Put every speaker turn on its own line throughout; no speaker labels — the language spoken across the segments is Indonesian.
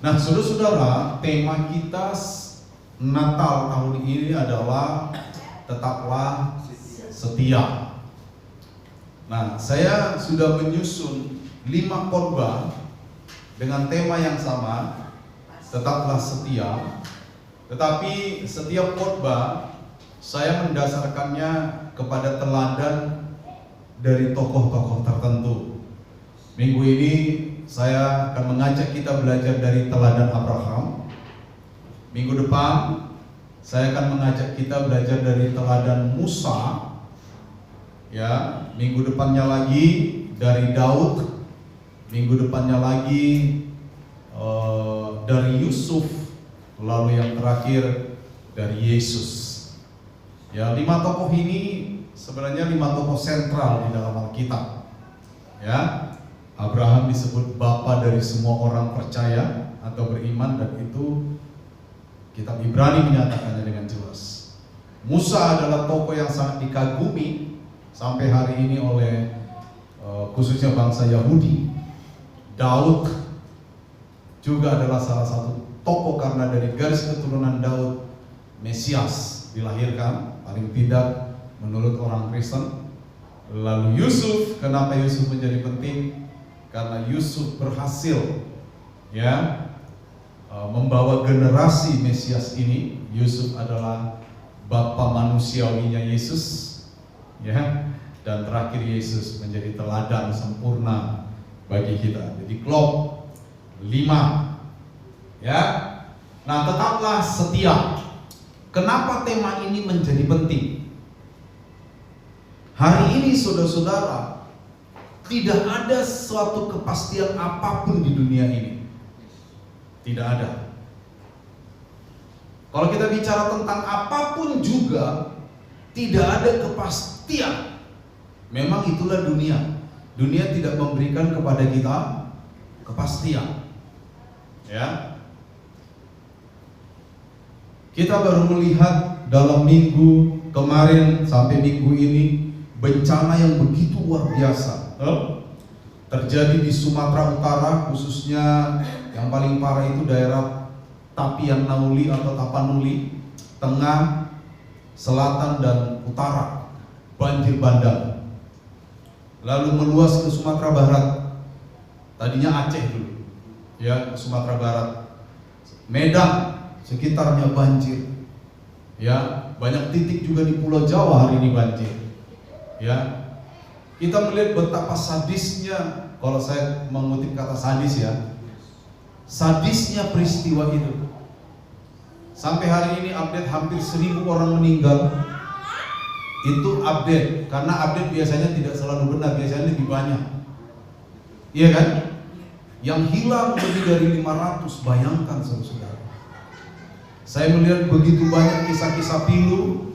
Nah, saudara-saudara, tema kita Natal tahun ini adalah tetaplah setia. Nah, saya sudah menyusun 5 khotbah dengan tema yang sama, tetaplah setia. Tetapi setiap khotbah saya mendasarkannya kepada teladan dari tokoh-tokoh tertentu. Minggu ini saya akan mengajak kita belajar dari teladan Abraham. Minggu depan saya akan mengajak kita belajar dari teladan Musa. Ya, minggu depannya lagi dari Daud. Minggu depannya lagi dari Yusuf. Lalu yang terakhir dari Yesus. Ya, 5 tokoh ini sebenarnya 5 tokoh sentral di dalam Alkitab. Ya, Abraham disebut bapa dari semua orang percaya atau beriman, dan itu kitab Ibrani menyatakannya dengan jelas. Musa adalah tokoh yang sangat dikagumi sampai hari ini oleh khususnya bangsa Yahudi. Daud juga adalah salah satu tokoh karena dari garis keturunan Daud Mesias dilahirkan, paling tidak menurut orang Kristen. Lalu Yusuf, kenapa Yusuf menjadi penting? Karena Yusuf berhasil membawa generasi Mesias ini. Yusuf adalah bapa manusiawinya Yesus, dan terakhir Yesus menjadi teladan sempurna bagi kita. Jadi klop 5. Nah, tetaplah setia. Kenapa tema ini menjadi penting? Hari ini saudara-saudara, tidak ada suatu kepastian apapun di dunia ini. Tidak ada. Kalau kita bicara tentang apapun juga, tidak ada kepastian. Memang itulah dunia. Dunia tidak memberikan kepada kita kepastian. Kita baru melihat dalam minggu kemarin sampai minggu ini bencana yang begitu luar biasa terjadi di Sumatera Utara, khususnya yang paling parah itu daerah Tapian-Nauli atau Tapanuli, tengah, selatan dan utara, banjir bandang. Lalu meluas ke Sumatera Barat. Tadinya Aceh dulu, ke Sumatera Barat. Medan sekitarnya banjir. Banyak titik juga di Pulau Jawa hari ini banjir. Kita melihat betapa sadisnya, kalau saya mengutip kata sadis sadisnya peristiwa itu. Sampai hari ini update hampir 1.000 orang meninggal. Itu update, karena update biasanya tidak selalu benar, biasanya lebih banyak. Iya kan? Yang hilang lebih dari 500, bayangkan saudara-saudara. Saya melihat begitu banyak kisah-kisah pilu.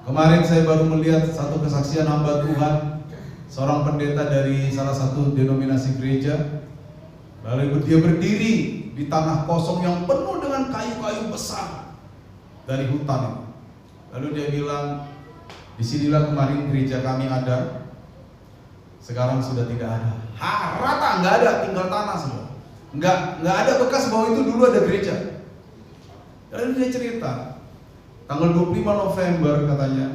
Kemarin saya baru melihat satu kesaksian hamba Tuhan, seorang pendeta dari salah satu denominasi gereja. Lalu dia berdiri di tanah kosong yang penuh dengan kayu-kayu besar dari hutan. Lalu dia bilang, disinilah kemarin gereja kami ada, sekarang sudah tidak ada. Rata, nggak ada, tinggal tanah semua. Nggak ada bekas bahwa itu dulu ada gereja. Lalu dia cerita, tanggal 25 November katanya,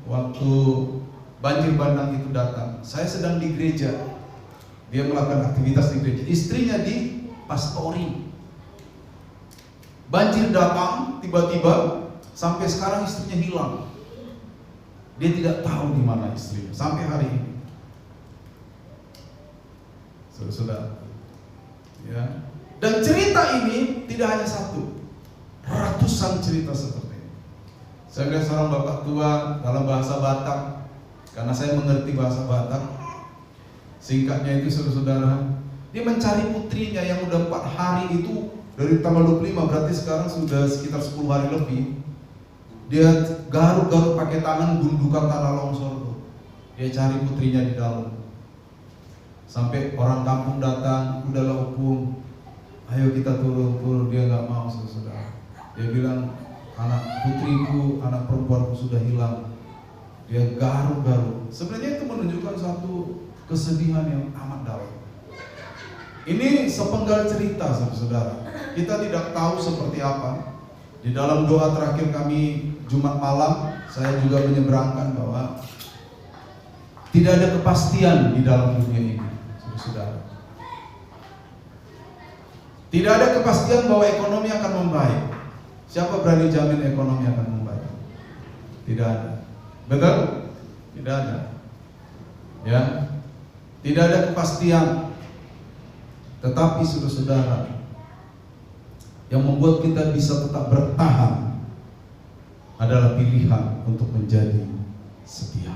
waktu banjir bandang itu datang, saya sedang di gereja. Dia melakukan aktivitas di gereja, istrinya di pastori. Banjir datang tiba-tiba, sampai sekarang istrinya hilang. Dia tidak tahu di mana istrinya sampai hari ini. Saudara-saudara, dan cerita ini tidak hanya satu, ratusan cerita seperti ini. Saya lihat seorang bapak tua dalam bahasa Batak, karena saya mengerti bahasa Batak. Singkatnya itu saudara-saudara, dia mencari putrinya yang udah 4 hari itu dari tanggal 25, berarti sekarang sudah sekitar 10 hari lebih. Dia garuk-garuk pakai tangan gundukan tanah longsor tuh. Dia cari putrinya di dalam. Sampai orang kampung datang, udahlah opung, ayo kita turun. Dia nggak mau saudara. Dia bilang, anak putriku, anak perempuanku sudah hilang. Dia garuk-garuk. Sebenarnya itu menunjukkan satu kesedihan yang amat dalam. Ini sepenggal cerita, saudara. Kita tidak tahu seperti apa. Di dalam doa terakhir kami Jumat malam, saya juga menyeberangkan bahwa tidak ada kepastian di dalam dunia ini, saudara. Tidak ada kepastian bahwa ekonomi akan membaik. Siapa berani jamin ekonomi akan membaik? Tidak ada. Betul? Tidak ada. Ya, tidak ada kepastian. Tetapi saudara-saudara, yang membuat kita bisa tetap bertahan adalah pilihan untuk menjadi setia.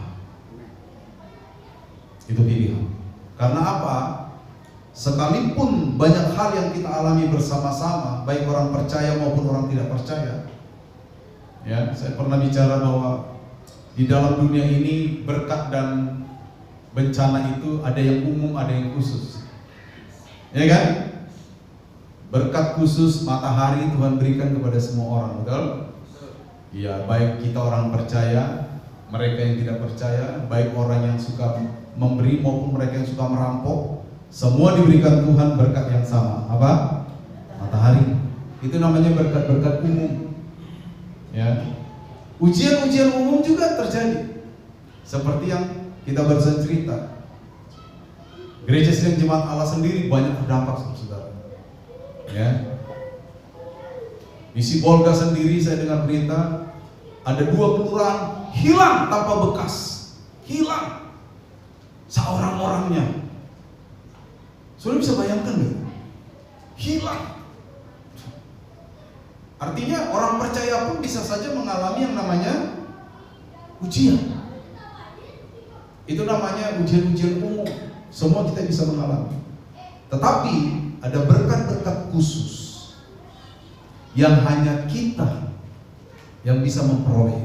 Itu pilihan. Karena apa? Sekalipun banyak hal yang kita alami bersama-sama, baik orang percaya maupun orang tidak percaya. Ya, saya pernah bicara bahwa di dalam dunia ini berkat dan bencana itu ada yang umum, ada yang khusus. Ya kan? Berkat khusus matahari Tuhan berikan kepada semua orang, betul? Iya, baik kita orang percaya, mereka yang tidak percaya, baik orang yang suka memberi maupun mereka yang suka merampok, semua diberikan Tuhan berkat yang sama. Apa? Matahari. Itu namanya berkat-berkat umum. Ya. Ujian-ujian umum juga terjadi. Seperti yang kita barusan cerita. Gereja Sidang Jemaat Allah sendiri banyak terdampak, saudara. Ya. Di Sibolga sendiri saya dengar berita ada 2 kelurahan hilang tanpa bekas, hilang seorang-orangnya. Sudah bisa bayangkan nggak? Hilang. Artinya orang percaya pun bisa saja mengalami yang namanya ujian. Itu namanya ujian-ujian umum. Semua kita bisa mengalami. Tetapi ada berkat-berkat khusus yang hanya kita yang bisa memperoleh.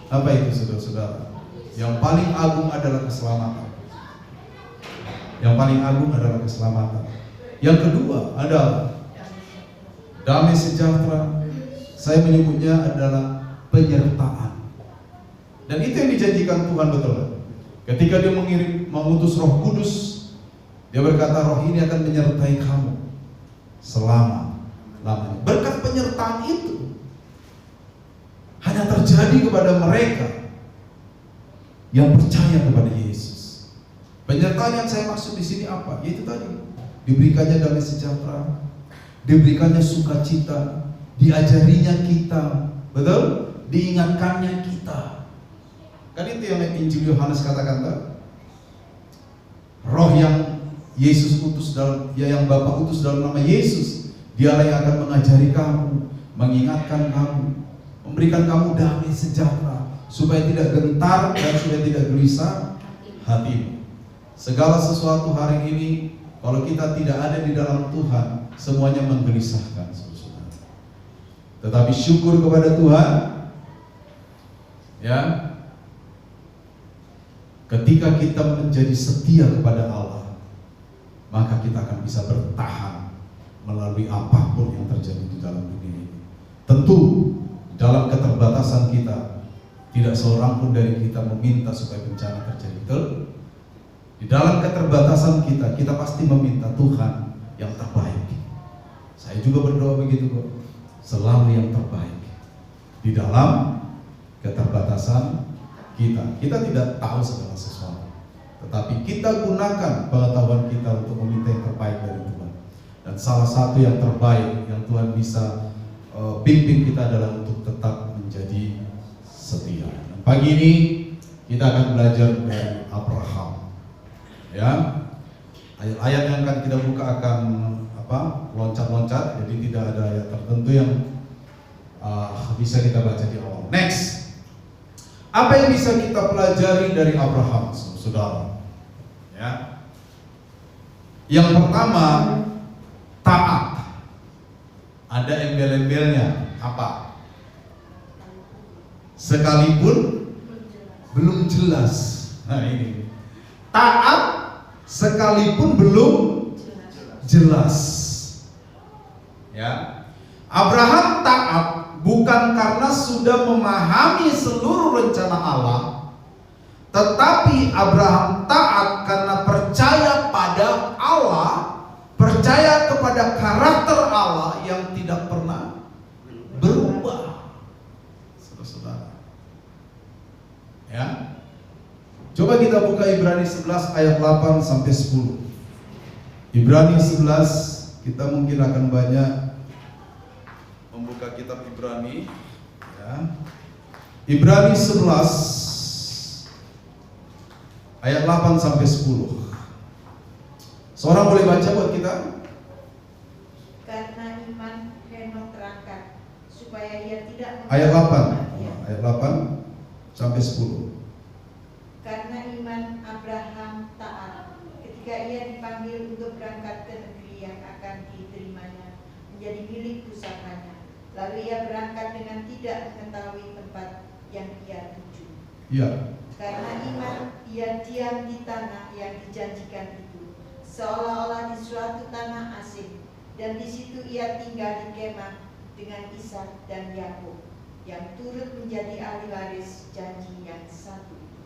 Apa itu, saudara-saudara? Yang paling agung adalah keselamatan. Yang paling agung adalah keselamatan. Yang kedua adalah damai sejahtera. Saya menyebutnya adalah penyertaan. Dan itu yang dijanjikan Tuhan, betul. Ketika dia mengutus Roh Kudus, dia berkata roh ini akan menyertai kamu selama-lamanya. Berkat penyertaan itu hanya terjadi kepada mereka yang percaya kepada Yesus. Penyertaan yang saya maksud di sini apa? Yaitu tadi, diberikannya damai sejahtera, diberikannya sukacita, diajarinya kita, betul? Diingatkannya kita. Kan itu yang Injil Yohanes katakan, kan? Roh yang Yesus utus dalam, yang Bapa utus dalam nama Yesus, dialah yang akan mengajari kamu, mengingatkan kamu, memberikan kamu damai sejahtera, supaya tidak gentar dan supaya tidak gelisah hatimu. Segala sesuatu hari ini, kalau kita tidak ada di dalam Tuhan, semuanya menggelisahkan. Tetapi syukur kepada Tuhan, ya, ketika kita menjadi setia kepada Allah, maka kita akan bisa bertahan melalui apapun yang terjadi di dalam dunia ini. Tentu dalam keterbatasan kita, tidak seorang pun dari kita meminta supaya bencana terjadi, betul? Di dalam keterbatasan kita, kita pasti meminta Tuhan yang terbaik. Saya juga berdoa begitu kok, selalu yang terbaik di dalam keterbatasan kita. Kita tidak tahu segala sesuatu, tetapi kita gunakan pengetahuan kita untuk meminta yang terbaik dari Tuhan. Dan salah satu yang terbaik yang Tuhan bisa pimpin kita adalah untuk tetap menjadi setia. Dan pagi ini kita akan belajar dari Abraham. Ya, ayat-ayat yang akan kita buka akan loncat-loncat, jadi tidak ada ayat tertentu yang bisa kita baca di awal. Next, apa yang bisa kita pelajari dari Abraham, saudara? Ya, yang pertama, taat. Ada embel-embelnya, apa? Sekalipun belum jelas. Nah ini, taat sekalipun belum jelas. Ya, Abraham taat bukan karena sudah memahami seluruh rencana Allah, tetapi Abraham taat karena percaya pada Allah. kepada karakter Allah yang tidak pernah berubah. Saudara-saudara. Ya. Coba kita buka Ibrani 11 ayat 8 sampai 10. Ibrani 11, kita mungkin akan banyak membuka kitab Ibrani, ya. Ibrani 11 ayat 8 sampai 10. Seorang boleh baca buat kita?
Karena iman Henok terangkat supaya ia tidak
Ayat 8. Ayat 8 sampai 10.
Karena iman Abraham taat ketika ia dipanggil untuk berangkat ke negeri yang akan diterimanya menjadi milik pusakanya. Lalu ia berangkat dengan tidak mengetahui tempat yang ia tuju.
Ya.
Karena iman ia diam di tanah yang dijanjikan itu, seolah-olah di suatu tanah asing, dan di situ ia tinggal di kemah dengan Ishak dan Yakub, yang turut menjadi ahli waris janji yang satu itu.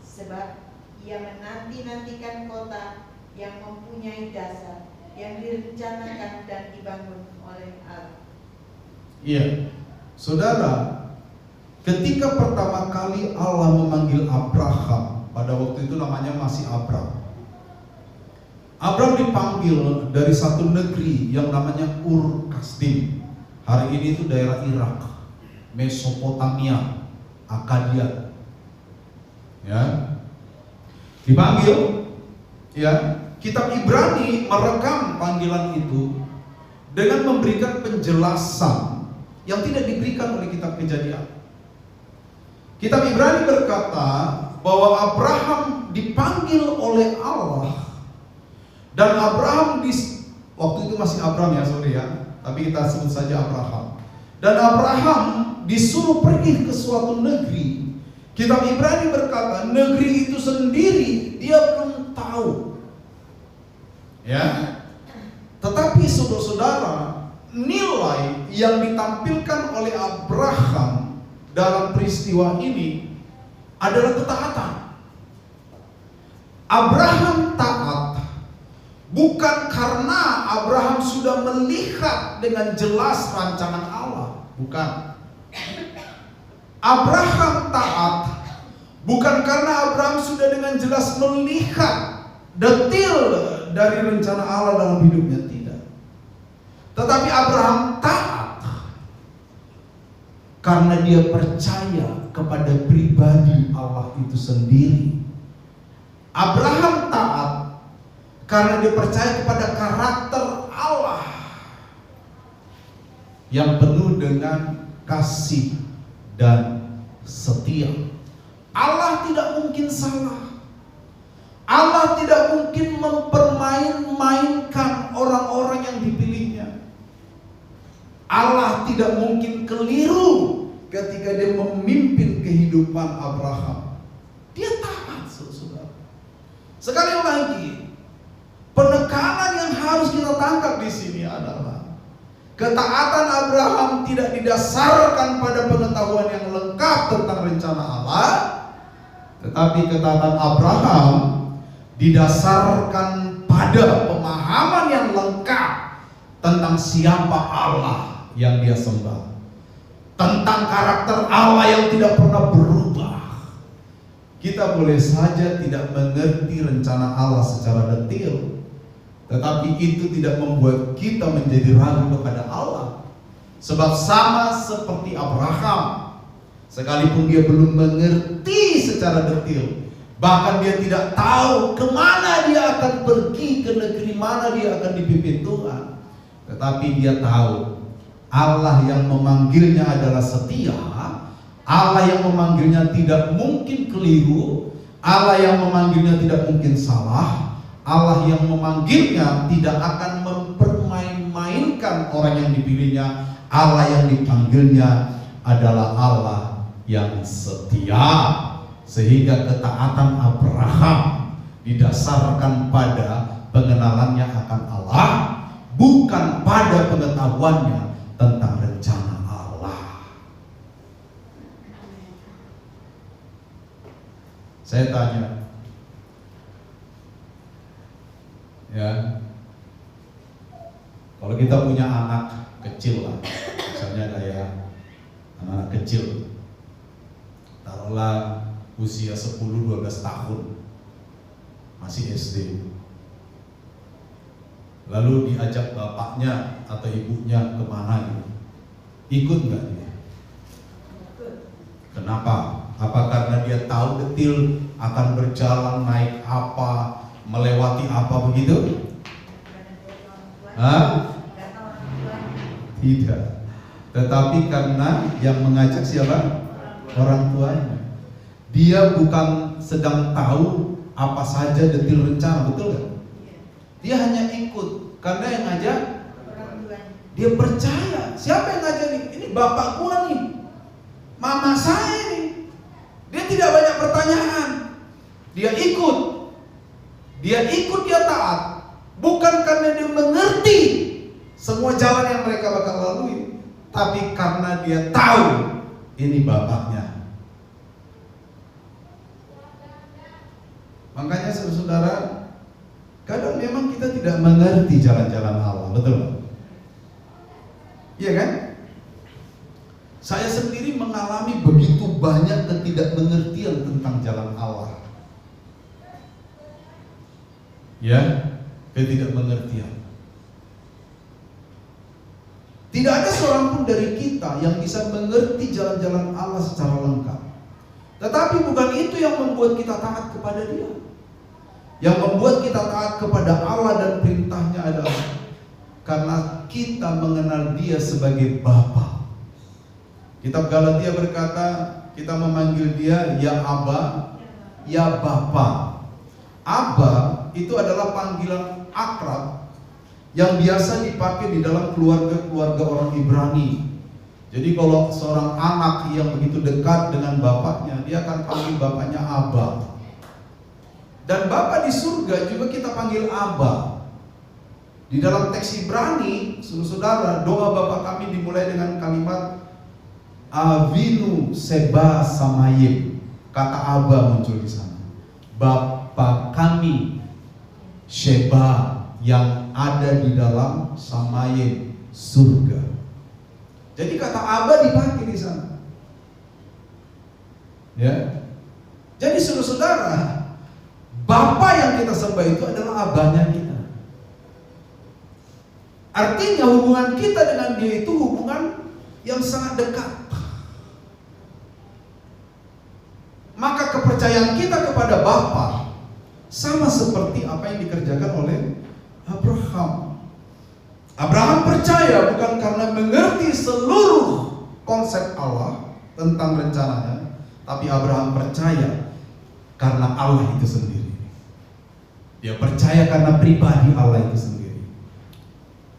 Sebab ia menanti-nantikan kota yang mempunyai dasar, yang direncanakan dan dibangun oleh Allah.
Iya. Saudara, ketika pertama kali Allah memanggil Abraham, pada waktu itu namanya masih Abram. Abram dipanggil dari satu negeri yang namanya Ur Kasdim. Hari ini itu daerah Irak, Mesopotamia, Akadia. Ya. Dipanggil, ya. Kitab Ibrani merekam panggilan itu dengan memberikan penjelasan yang tidak diberikan oleh kitab Kejadian. Kitab Ibrani berkata bahwa Abraham dipanggil oleh Allah, dan Abraham waktu itu masih Abram ya, sorry ya, tapi kita sebut saja Abraham. Dan Abraham disuruh pergi ke suatu negeri. Kitab Ibrani berkata negeri itu sendiri dia belum tahu, ya. Tetapi saudara-saudara, nilai yang ditampilkan oleh Abraham dalam peristiwa ini adalah ketaatan. Abraham taat bukan karena Abraham sudah melihat dengan jelas rancangan Allah, bukan. Abraham taat bukan karena Abraham sudah dengan jelas melihat detail dari rencana Allah dalam hidupnya, tidak. Tetapi Abraham taat karena dia percaya kepada pribadi Allah itu sendiri. Abraham taat karena dia percaya kepada karakter Allah yang penuh dengan kasih dan setia. Allah tidak mungkin salah. Allah tidak mungkin mempermain-mainkan orang-orang yang dipilihnya. Allah tidak mungkin keliru ketika dia memimpin kehidupan Abraham. Dia taat, saudara. Sekali lagi, penekanan yang harus kita tangkap di sini adalah ketaatan Abraham tidak didasarkan pada pengetahuan yang lengkap tentang rencana Allah, tetapi ketaatan Abraham didasarkan pada pemahaman yang lengkap tentang siapa Allah yang dia sembah, tentang karakter Allah yang tidak pernah berubah. Kita boleh saja tidak mengerti rencana Allah secara detail, tetapi itu tidak membuat kita menjadi ragu kepada Allah. Sebab sama seperti Abraham, sekalipun dia belum mengerti secara detail, bahkan dia tidak tahu kemana dia akan pergi, ke negeri mana dia akan dipimpin Tuhan, tetapi dia tahu Allah yang memanggilnya adalah setia, Allah yang memanggilnya tidak mungkin keliru, Allah yang memanggilnya tidak mungkin salah, Allah yang memanggilnya tidak akan mempermain-mainkan orang yang dipilihnya. Allah yang dipanggilnya adalah Allah yang setia. Sehingga ketaatan Abraham didasarkan pada pengenalannya akan Allah, bukan pada pengetahuannya tentang rencana Allah. Saya tanya, ya, Kalau kita punya anak kecil lah, misalnya kayak anak kecil, taruhlah usia 10-12 tahun, masih SD. Lalu diajak bapaknya atau ibunya kemana gitu, ikut nggak dia? Kenapa? Apa karena dia tahu detil akan berjalan naik apa, melewati apa begitu? Hah? Tidak. Tetapi karena yang mengajak siapa? Orang tuanya. Dia bukan sedang tahu apa saja detil rencana, betul kan? Dia hanya ikut karena yang ngajak dia percaya. Siapa yang ngajak nih? Ini bapak gua nih, mama saya nih. Dia tidak banyak pertanyaan. Dia ikut. Dia taat. Bukan karena dia mengerti semua jalan yang mereka bakal lalui, tapi karena dia tahu ini bapaknya. Makanya saudara, kadang memang kita tidak mengerti jalan-jalan Allah, betul? Iya kan? Saya sendiri mengalami begitu banyak ketidakmengertian tentang jalan Allah. Ya, ketidakmengertian. Tidak ada seorang pun dari kita yang bisa mengerti jalan-jalan Allah secara lengkap. Tetapi bukan itu yang membuat kita taat kepada Dia. Yang membuat kita taat kepada Allah dan perintahnya adalah karena kita mengenal Dia sebagai Bapa. Kitab Galatia berkata, kita memanggil Dia ya Aba, ya Bapa. Aba itu adalah panggilan akrab yang biasa dipakai di dalam keluarga-keluarga orang Ibrani. Jadi kalau seorang anak yang begitu dekat dengan bapaknya, dia akan panggil bapaknya Aba. Dan Bapa di surga juga kita panggil Aba. Di dalam teks Ibrani, saudara, doa Bapa kami dimulai dengan kalimat Avinu Seba Samayim. Kata Aba muncul di sana. Bapa kami Sheba yang ada di dalam Samayim, surga. Jadi kata Aba dipakai di sana. Ya. Jadi saudara, Bapa yang kita sembah itu adalah Abahnya kita. Artinya hubungan kita dengan Dia itu hubungan yang sangat dekat. Maka kepercayaan kita kepada Bapa sama seperti apa yang dikerjakan oleh Abraham. Abraham percaya bukan karena mengerti seluruh konsep Allah tentang rencananya, tapi Abraham percaya karena Allah itu sendiri. Dia percaya karena pribadi Allah itu sendiri.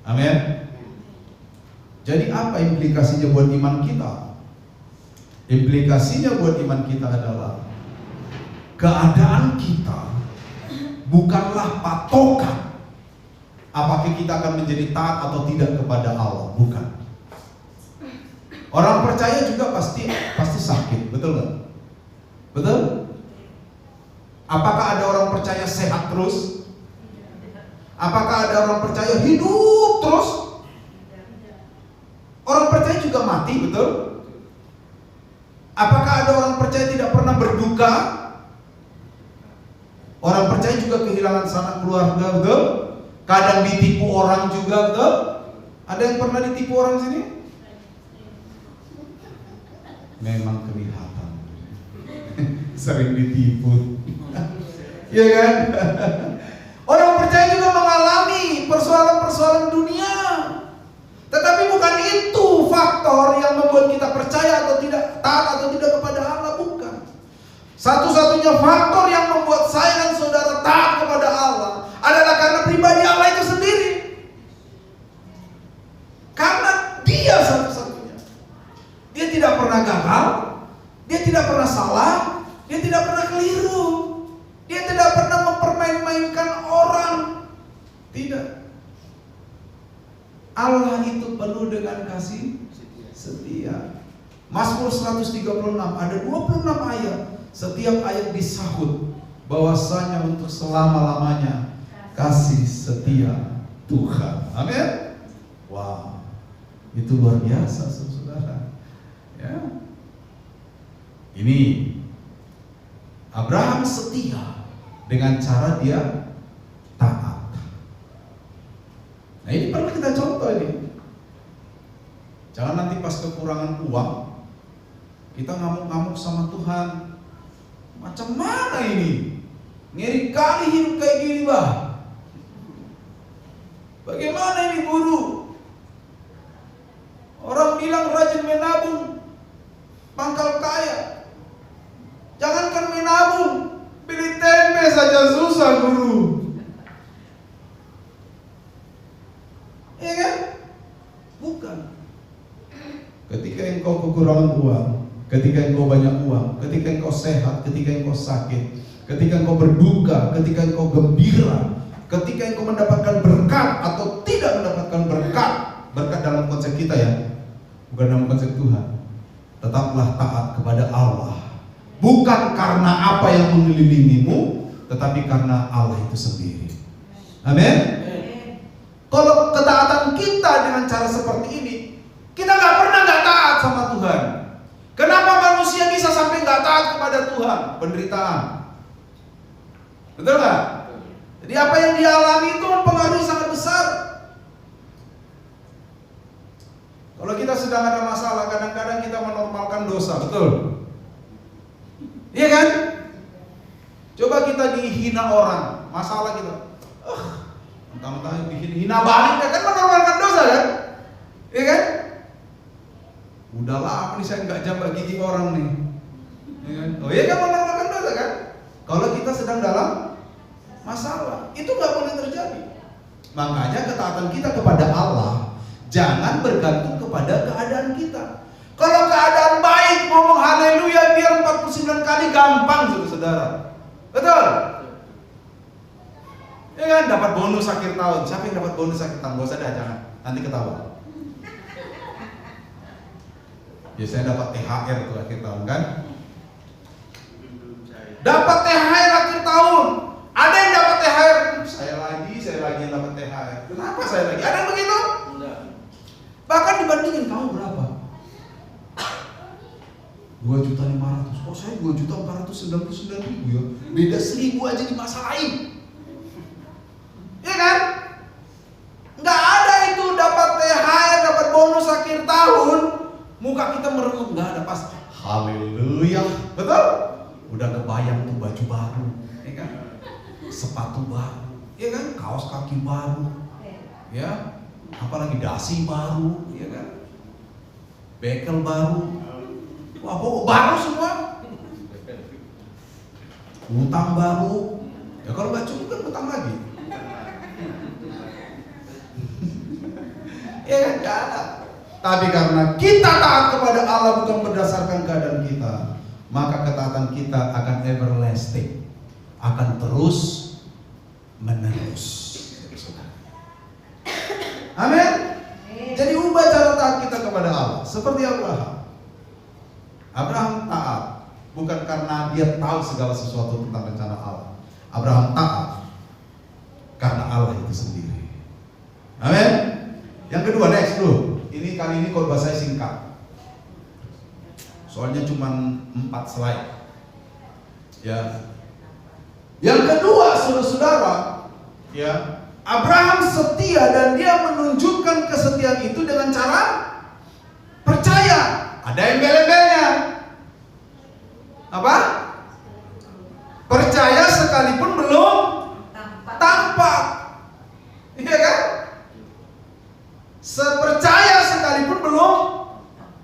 Amin. Jadi apa implikasinya buat iman kita? Implikasinya buat iman kita adalah keadaan kita bukanlah patokan apakah kita akan menjadi taat atau tidak kepada Allah, bukan. Orang percaya juga pasti sakit, betul nggak? Betul? Apakah ada orang percaya sehat terus? Apakah ada orang percaya hidup terus? Orang percaya juga mati, betul? Apakah ada orang percaya tidak pernah berduka? Orang percaya juga kehilangan sanak keluarga, betul? Kadang ditipu orang juga, betul? Ada yang pernah ditipu orang sini? Memang kelihatan sering ditipu. Iya kan? Orang percaya juga mengalami persoalan-persoalan dunia. Tetapi bukan itu faktor yang membuat kita percaya atau tidak, taat atau tidak kepada Allah, bukan. Satu-satunya faktor yang membuat saya dan saudara taat kepada Allah adalah karena pribadi Allah itu sendiri. Karena Dia satu-satunya. Dia tidak pernah gagal, Dia tidak pernah salah, Dia tidak pernah keliru, Dia tidak pernah mempermain-mainkan orang. Tidak. Allah itu penuh dengan kasih setia. Mazmur 136 ada 26 ayat. Setiap ayat disahut bahwasanya untuk selama-lamanya kasih setia Tuhan. Amin. Itu luar biasa, saudara. Ya. Ini Abraham setia dengan cara dia taat. Nah, ini perlu kita contoh ini. Jangan nanti pas kekurangan uang kita ngamuk-ngamuk sama Tuhan. Macam mana ini? Ngeri kali hidup kayak gini, bah. Bagaimana ini, guru? Orang bilang rajin menabung, pangkal kaya. Jangankan menabung, beli tempe saja susah, guru. Iya kan? Bukan. Ketika engkau kekurangan uang, ketika engkau banyak uang, ketika engkau sehat, ketika engkau sakit, ketika engkau berduka, ketika engkau gembira, ketika engkau mendapatkan berkat atau tidak mendapatkan berkat, berkat dalam konsep kita ya, bukan dalam konsep Tuhan, tetaplah taat kepada Allah. Bukan karena apa yang mengelilingimu, tetapi karena Allah itu sendiri. Amin. Kalau ketaatan kita dengan cara seperti ini, kita nggak pernah nggak taat sama Tuhan. Kenapa manusia bisa sampai nggak taat kepada Tuhan? Penderitaan. Betul nggak? Jadi apa yang dialami itu mempengaruhi sangat besar. Kalau kita sedang ada masalah, kadang-kadang kita menormalkan dosa, betul? Iya kan? Coba kita dihina orang, masalah kita, mentang-mentang dihina balik, kan menormalkan dosa kan? Iya kan? Udahlah, apa nih saya nggak jambak gigi orang nih, iya kan? Oh iya kan, menormalkan dosa kan? Kalau kita sedang dalam masalah, itu nggak boleh terjadi. Makanya ketaatan kita kepada Allah jangan bergantung kepada keadaan kita. Kalau keadaan baik, ngomong haleluya biar 49 kali gampang, saudara. Betul? Ya kan, dapat bonus akhir tahun. Siapa yang dapat bonus akhir tahun? Gak usah dah, jangan. Nanti ketawa. Biasanya dapat THR tuh akhir tahun kan? Dapat THR akhir tahun. Ada yang dapat THR, saya lagi yang dapat THR. Kenapa saya lagi? Ada yang begitu? Enggak. Bahkan dibandingin kamu berapa? 2.500.000. Oh saya 2.499.000 ya. Beda 1.000 aja dimasalahin. Iya kan? Nggak ada itu dapat THR, dapat bonus akhir tahun, muka kita merenung, nggak ada, pas haleluya, betul? Udah kebayang tuh baju baru, ya kan? Sepatu baru, ya kan? Kaos kaki baru, ya? Apalagi dasi baru, ya kan? Bekel baru. Wah, pokok baru semua. Utang baru. Ya kalau nggak cukup kan utang lagi. Ya kan, nggak ada. Tapi karena kita taat kepada Allah bukan berdasarkan keadaan kita, maka ketaatan kita akan everlasting, akan terus menerus. Amin. Jadi ubah cara taat kita kepada Allah seperti Abraham. Abraham taat bukan karena dia tahu segala sesuatu tentang rencana Allah. Abraham taat karena Allah itu sendiri. Amin. Yang kedua, next dulu. Ini kali ini khotbah saya singkat. Soalnya cuma 4 slide. Ya. Yang kedua, saudara-saudara, ya, Abraham setia dan dia menunjukkan kesetiaan itu dengan cara percaya. Ada embel-embelnya. Apa? Percaya sekalipun belum tampak. Iya kan? Sepercaya sekalipun belum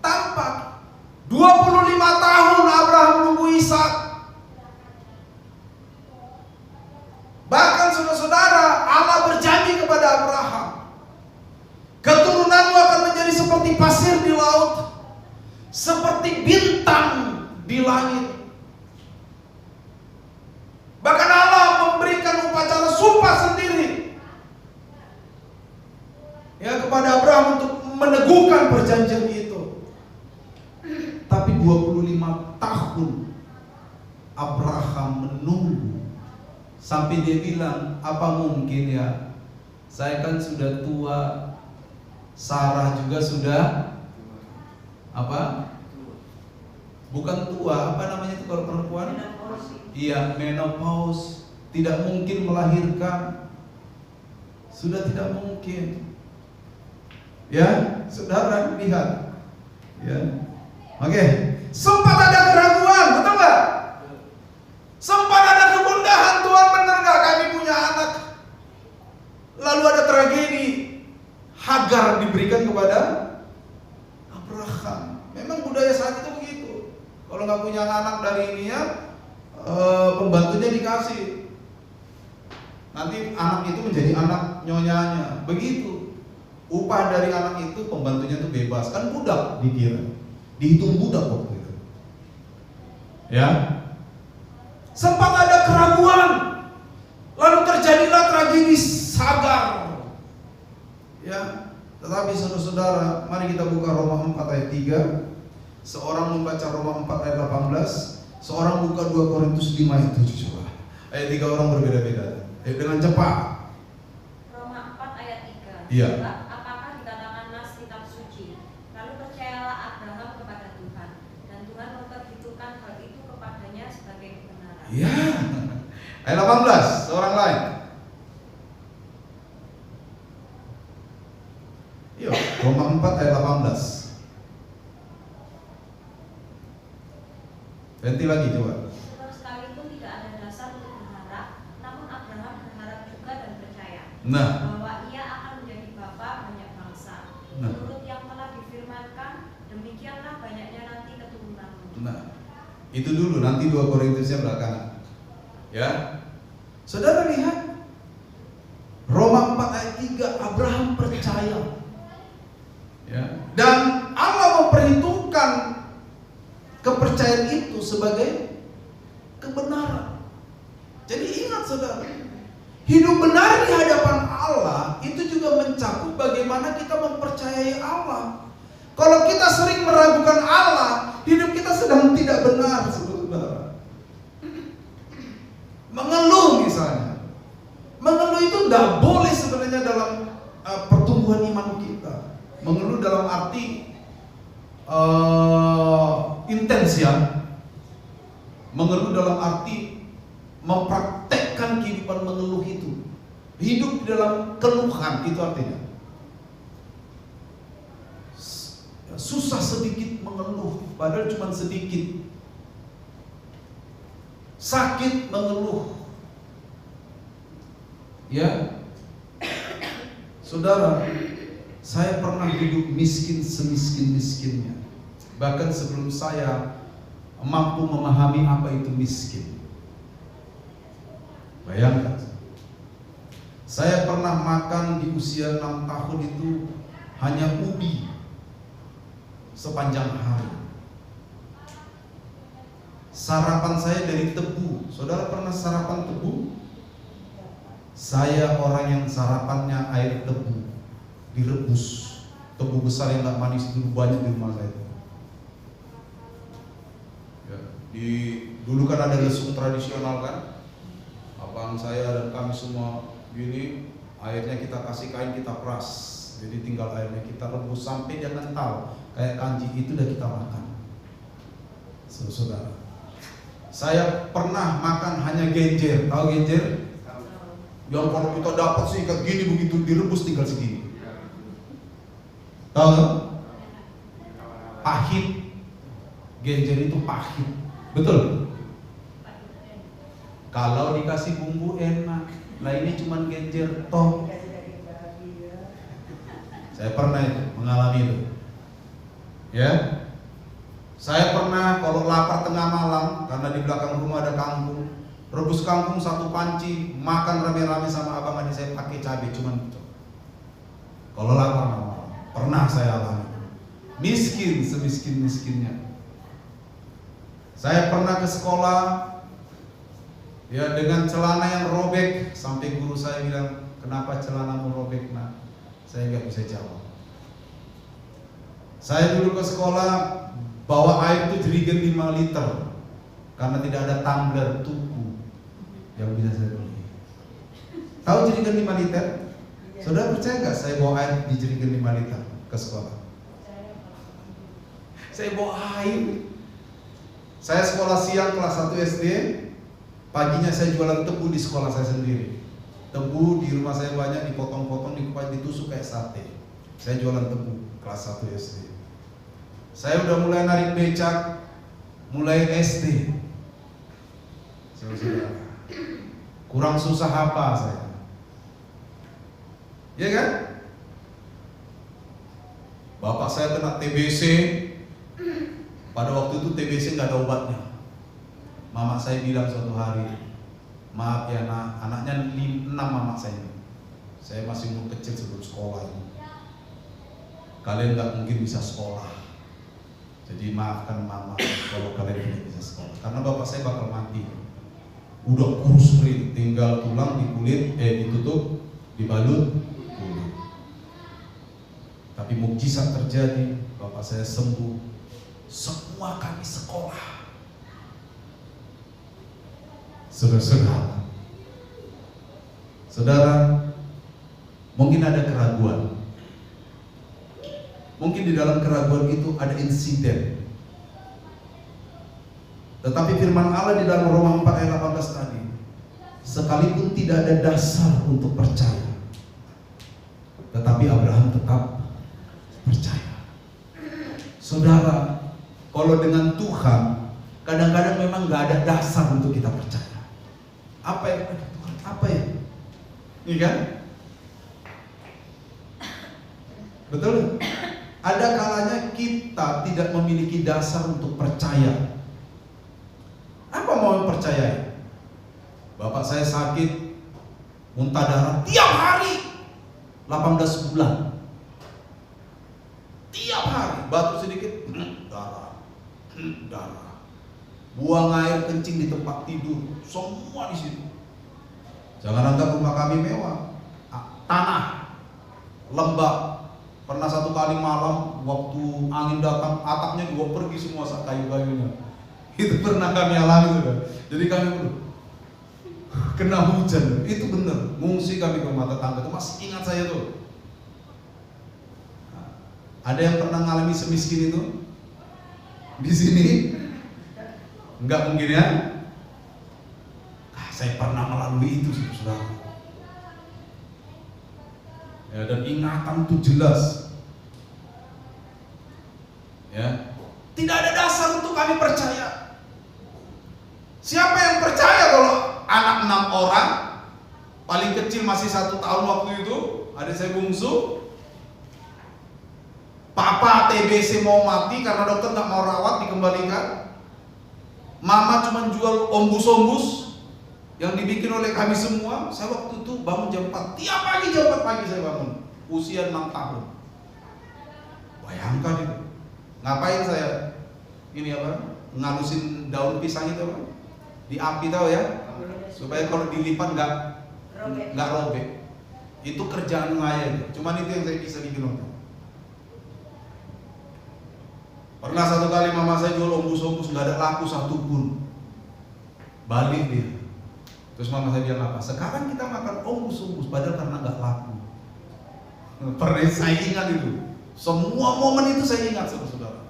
tampak. 25 tahun Abraham menunggu Ishak. Bahkan saudara-saudara, Allah berjanji kepada Abraham, keturunanmu akan menjadi seperti pasir di laut, seperti bintang di langit. Bahkan Allah memberikan upacara sumpah sendiri ya kepada Abraham untuk meneguhkan perjanjian itu. Tapi 25 tahun Abraham menunggu sampai dia bilang, apa mungkin ya, saya kan sudah tua, Sarah juga sudah apa? Bukan tua, apa namanya itu kalau perempuan? Iya, menopause, tidak mungkin melahirkan. Sudah tidak mungkin. Ya, saudara lihat. Ya. Oke. Sempat ada keraguan, betul nggak? Sempat ada kegundahan, Tuhan benar nggak kami punya anak? Lalu ada tragedi, Hagar diberikan kepada Abraham. Memang budaya saat itu begitu. Kalau nggak punya anak dari ini ya, pembantunya dikasih. Nanti anak itu menjadi anak nyonyanya. Begitu. Upah dari anak itu pembantunya itu bebas. Kan budak dikira. Dihitung budak waktu itu. Ya. Sempat ada keraguan. Lalu terjadilah tragedi Hagar. Ya. Tetapi saudara-saudara, mari kita buka Roma 4 ayat 3. Seorang membaca Roma 4 ayat 18, seorang buka 2 Korintus 5 ayat 7 coba. Ayat 3 orang berbeda-beda. Ayo dengan cepat.
Roma 4 ayat 3.
Iya.
Sebab apakah dikatakan nas kitab suci? Lalu percayalah Abraham kepada Tuhan, dan Tuhan memperhitungkan hal itu kepadanya sebagai kebenaran.
Iya. Ayat 18, seorang lain. Yuk, Roma 4 ayat 18. Ganti lagi coba.
Sebab sekalipun tidak ada dasar untuk berharap, namun Abraham berharap juga dan percaya
Nah.
bahwa ia akan menjadi bapa banyak bangsa.
Nah.
Menurut yang telah difirmankan, demikianlah banyaknya nanti keturunanmu.
Nah, itu dulu, nanti 2 Korintusnya belakangan. Ya. Saudara lihat Roma 4 ayat 3, Abraham percaya. Ya. Dan Allah memperhitungkan kepercayaan itu sebagai kebenaran. Jadi ingat saudara, hidup benar di hadapan Allah itu juga mencakup bagaimana kita mempercayai Allah. Kalau kita sering meragukan Allah, hidup kita sedang tidak benar, saudara. Mengeluh misalnya, mengeluh itu tidak boleh sebenarnya dalam pertumbuhan iman kita. Mengeluh dalam arti intens ya. Mengeluh dalam arti mempraktekkan kehidupan mengeluh itu. Hidup di dalam keluhan itu artinya. Susah sedikit mengeluh, padahal cuma sedikit. Sakit mengeluh. Ya. Saudara, saya pernah hidup miskin semiskin-miskinnya. Bahkan sebelum saya mampu memahami apa itu miskin. Bayangkan, saya pernah makan di usia 6 tahun itu hanya ubi sepanjang hari. Sarapan saya dari tebu. Saudara pernah sarapan tebu? Saya orang yang sarapannya air tebu direbus. Tebu besar yang gak manis itu banyak di rumah saya. Ya, dulu kan ada lesung tradisional kan. Abang saya dan kami semua gini, airnya kita kasih kain, kita peras. Jadi tinggal airnya kita rebus sampai dia kental kayak kanji, itu udah kita makan. Saudara, saya pernah makan hanya genjer. Tahu genjer? Yang kalau kita dapat sih kayak gini, begitu direbus tinggal segini. Tahu? Pahit. Genjer itu pahit. Betul? Kalau dikasih bumbu enak. Nah ini cuman genjer toh. Saya pernah itu, mengalami itu. Ya. Saya pernah kalau lapar tengah malam, karena di belakang rumah ada kangkung, rebus kangkung 1 panci, makan rame-rame sama abang adik saya pakai cabai cuman itu. Kalau lapar malam, pernah saya alami. Miskin semiskin-miskinnya. Saya pernah ke sekolah ya dengan celana yang robek, sampai guru saya bilang, "Kenapa celanamu robek, Nak?" Saya nggak bisa jawab. Saya dulu ke sekolah bawa air itu jerigen 5 liter karena tidak ada tumbler tuku yang bisa saya beli. Tahu jerigen 5 liter? Saudara percaya nggak saya bawa air di jerigen 5 liter ke sekolah? Saya bawa air. Saya sekolah siang kelas 1 SD, paginya saya jualan tebu di sekolah saya sendiri. Tebu di rumah saya banyak, dipotong-potong, ditusuk kayak sate. Saya jualan tebu kelas 1 SD. Saya udah mulai narik becak mulai SD. Saudara, kurang susah apa saya? Ya kan? Bapak saya kena TBC. Pada waktu itu TBC nggak ada obatnya. Mama saya bilang suatu hari, maaf ya nak, anaknya 6 mama saya. Saya masih umur kecil sebelum sekolah ini. Kalian nggak mungkin bisa sekolah. Jadi maafkan mama kalau kalian tidak bisa sekolah. Karena bapak saya bakal mati. Udah kurus kering, tinggal tulang di kulit, ditutup, dibalut kulit. Tapi mukjizat terjadi, bapak saya sembuh. Semua kami sekolah. Saudara, mungkin ada keraguan. Mungkin di dalam keraguan itu ada insiden. Tetapi firman Allah di dalam Roma 4 ayat 18 tadi, sekalipun tidak ada dasar untuk percaya, tetapi Abraham tetap percaya. Saudara, kalau dengan Tuhan, kadang-kadang memang gak ada dasar untuk kita percaya. Apa ya? Tuhan, apa ya? Iya kan? Betul? Ada kalanya kita tidak memiliki dasar untuk percaya. Apa mau percaya? Bapak saya sakit, muntah darah tiap hari 18 bulan. Tiap hari, batuk sedikit, darah. Buang air kencing di tempat tidur, semua di situ. Jangan anggap rumah kami mewah, tanah, lembab. Pernah satu kali malam waktu angin datang, atapnya juga pergi semua kayu-kayunya. Itu pernah kami alami, saudara. Jadi kami kena hujan, itu benar. Ngungsi kami ke rumah tetangga, itu masih ingat saya tuh. Ada yang pernah ngalami semiskin itu? Di sini? Enggak mungkin ya? Saya pernah melalui itu, saudara. Ya, dan ingatan itu jelas. Ya, tidak ada dasar untuk kami percaya. Siapa yang percaya kalau anak 6 orang, paling kecil masih 1 tahun waktu itu, adik saya bungsu, papa TBC mau mati karena dokter nggak mau rawat, dikembalikan. Mama cuma jual ombus-ombus yang dibikin oleh kami semua. Saya waktu itu bangun jam 4, tiap pagi jam 4 pagi saya bangun, usia 6 tahun. Bayangkan itu. Ngapain saya? Ini apa? Ngalusin daun pisang itu apa? Di api, tahu ya? Supaya kalau dilipat nggak robek. Itu kerjaan saya itu. Cuman itu yang saya bisa bikin waktu. Pernah satu kali mama saya jual ombus-ombus, nggak ada laku satupun. Balik dia. Terus mama saya bilang apa? Sekarang kita makan ombus-ombus, padahal karena nggak laku. Pernah saya ingat itu. Semua momen itu saya ingat, saudara-saudara.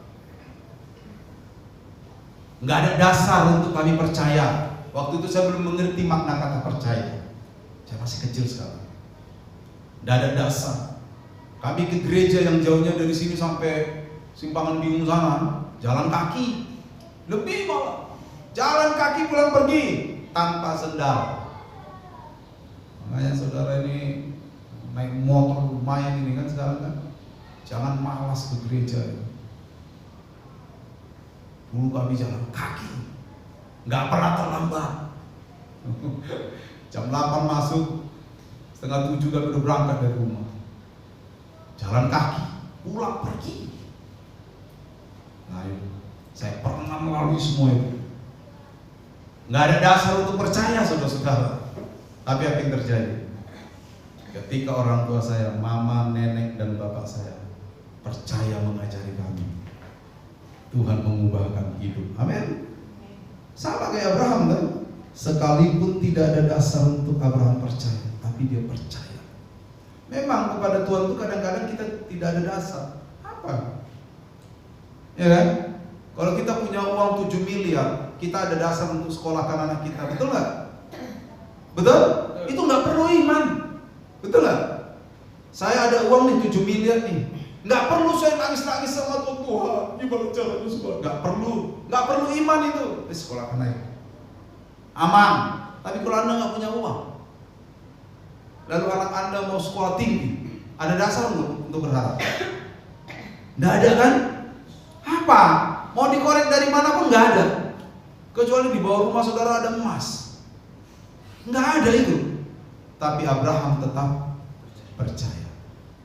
Nggak ada dasar untuk kami percaya. Waktu itu saya belum mengerti makna kata percaya. Saya masih kecil sekali. Nggak ada dasar. Kami ke gereja yang jauhnya dari sini sampai Simpangan Bingung sana, jalan kaki. Lebih malah, jalan kaki pulang pergi tanpa sendal. Makanya saudara ini naik motor lumayan ini kan sekarang kan. Jangan malas ke gereja. Dulu kami jalan kaki, nggak pernah terlambat. Jam 8 masuk, setengah 7 kami udah berangkat dari rumah. Jalan kaki, pulang pergi. Nah, saya pernah melalui semua itu. Nggak ada dasar untuk percaya, saudara-saudara. Tapi apa yang terjadi? Ketika orang tua saya, mama, nenek, dan bapak saya percaya mengajari kami, Tuhan mengubahkan hidup. Amin. Sama kayak Abraham kan? Sekalipun tidak ada dasar untuk Abraham percaya, tapi dia percaya. Memang kepada Tuhan itu kadang-kadang kita tidak ada dasar. Apa? Ya kan? Kalau kita punya uang 7 miliar, kita ada dasar untuk sekolahkan anak kita, betul nggak? Betul? Itu nggak perlu iman, betul nggak? Saya ada uang nih 7 miliar nih, nggak perlu saya nangis-nangis sama Tuhan, gimana caranya sekolah? Nggak perlu iman itu. Sekolahkan aja, aman. Tapi kalau Anda nggak punya uang, lalu anak Anda mau sekolah tinggi, ada dasar untuk berharap? Nggak ada kan? Apa? Mau dikorek dari mana pun nggak ada. Kecuali di bawah rumah saudara ada emas. Nggak ada itu. Tapi Abraham tetap percaya.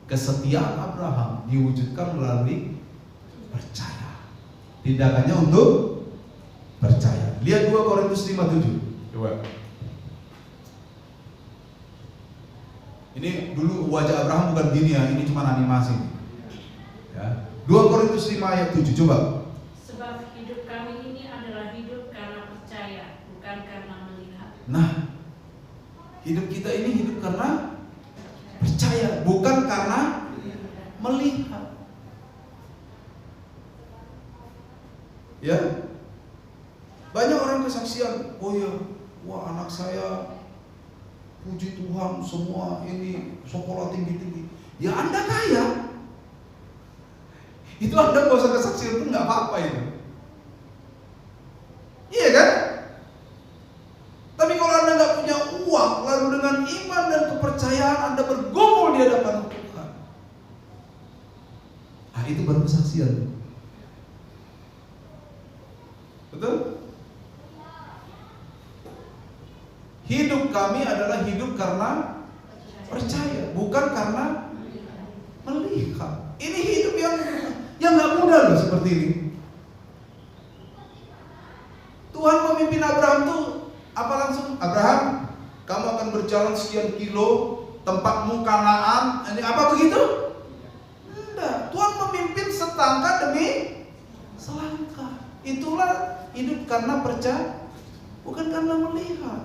Kesetiaan Abraham diwujudkan melalui percaya. Tindakannya untuk percaya. Lihat 2 Korintus 5:7. Coba. Ini dulu wajah Abraham bukan gini ya, ini cuma animasi. Ya. 2 Korintus 5 ayat 7, coba.
Sebab hidup kami ini adalah hidup karena percaya, bukan karena melihat.
Nah, hidup kita ini hidup karena percaya, bukan karena melihat. Ya, banyak orang kesaksian, oh ya, wah anak saya, puji Tuhan semua ini sekolah tinggi-tinggi. Ya Anda kaya, itu Anda gak usah kesaksian itu nggak apa-apa itu. Iya kan? Tapi kalau Anda nggak punya uang, lalu dengan iman dan kepercayaan Anda bergumul di hadapan Tuhan, itu baru kesaksian. Betul? Hidup kami adalah hidup karena percaya, bukan karena melihat. Ini hidup yang nggak mudah loh seperti ini. Tuhan memimpin Abraham tuh apa langsung? Abraham, kamu akan berjalan sekian kilo, tempatmu Kanaan. Ini apa begitu? Enggak. Tuhan memimpin selangkah demi selangkah. Itulah hidup karena percaya, bukan karena melihat.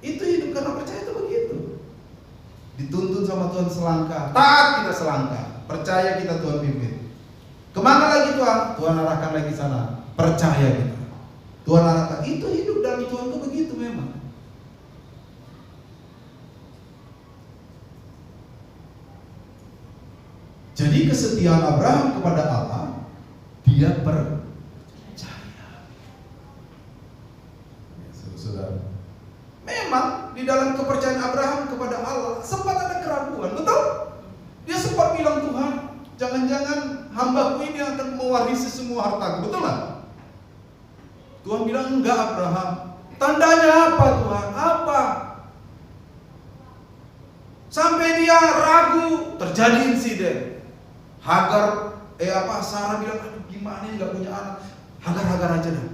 Itu hidup karena percaya itu begitu. Dituntun sama Tuhan selangkah, taat kita selangkah, percaya kita Tuhan pimpin. Kemana lagi Tuhan? Tuhan arahkan lagi sana, percaya kita. Tuhan arahkan, itu hidup dalam Tuhan itu begitu memang. Jadi kesetiaan Abraham kepada Allah, dia percaya. Saudara, memang di dalam kepercayaan Abraham kepada Allah sempat ada keraguan, betul? Dia sempat bilang, Tuhan, jangan-jangan hambaku ini akan mewarisi semua hartaku, betul nggak? Tuhan bilang, enggak Abraham. Tandanya apa Tuhan? Apa? Sampai dia ragu, terjadi insiden. Sarah bilang, aduh gimana ini nggak punya anak, Hagar aja dah.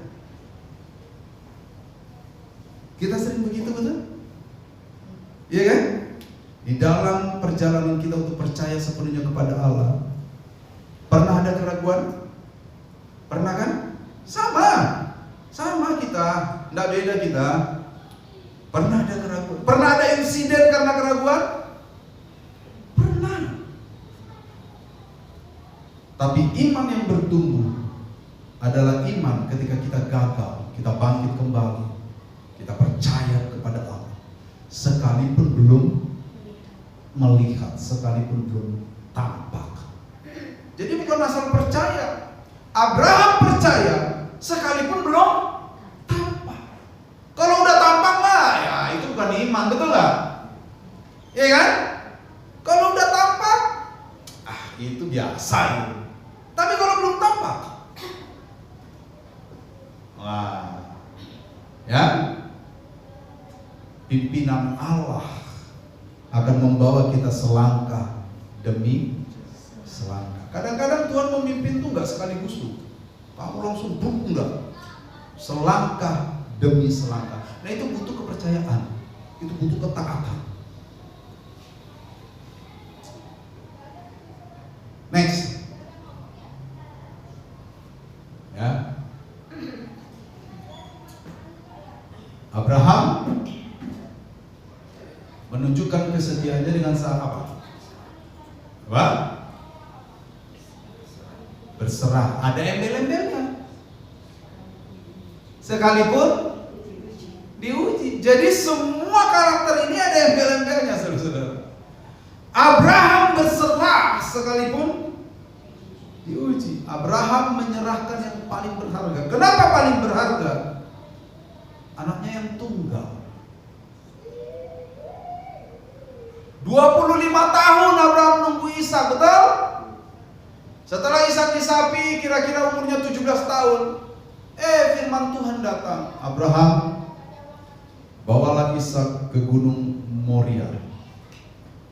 Kita sering begitu, betul? Iya kan? Di dalam perjalanan kita untuk percaya sepenuhnya kepada Allah, pernah ada keraguan? Pernah kan? Sama kita, tidak beda kita. Pernah ada keraguan? Pernah ada insiden karena keraguan? Pernah. Tapi iman yang bertumbuh adalah iman ketika kita gagal, kita bangkit kembali, kita percaya kepada Allah, sekalipun belum melihat, sekalipun belum tampak. Jadi bukan asal percaya. Abraham percaya sekalipun belum tampak. Kalau udah tampak mah ya itu bukan iman, betul nggak? Iya kan? Kalau udah tampak, itu biasa itu. Tapi kalau belum tampak, ya, pimpinan Allah akan membawa kita selangkah demi selangkah. Kadang-kadang Tuhan memimpin tuh nggak sekaligus tuh, kamu langsung enggak, selangkah demi selangkah. Nah itu butuh kepercayaan, itu butuh ketaatan. Next, ya, Abraham kesetiaannya dengan apa? Apa? Berserah. Ada embel-embelnya. Sekalipun diuji. Jadi semua karakter ini ada embel-embelnya, saudara-saudara. Abraham berserah sekalipun diuji. Abraham menyerahkan yang paling berharga. Kenapa paling berharga? Anaknya yang tunggal. 25 tahun Abraham nunggu Ishak, betul? Setelah Ishak disapi, kira-kira umurnya 17 tahun. Firman Tuhan datang. Abraham, bawalah Ishak ke gunung Moria.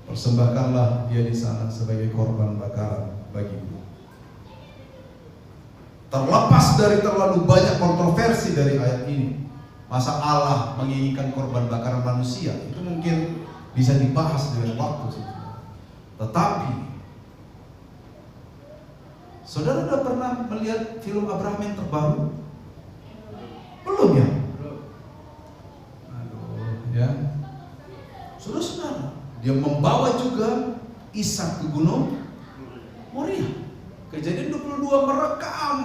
Persembahkanlah dia di sana sebagai korban bakaran bagiku. Terlepas dari terlalu banyak kontroversi dari ayat ini, masa Allah menginginkan korban bakaran manusia, itu mungkin bisa dibahas dengan waktu. Tetapi saudara sudah pernah melihat film Abraham yang terbaru? Belum ya? Aduh, ya. Saudara-saudara, dia membawa juga Ishak ke gunung Moria. Kejadian 22 merekam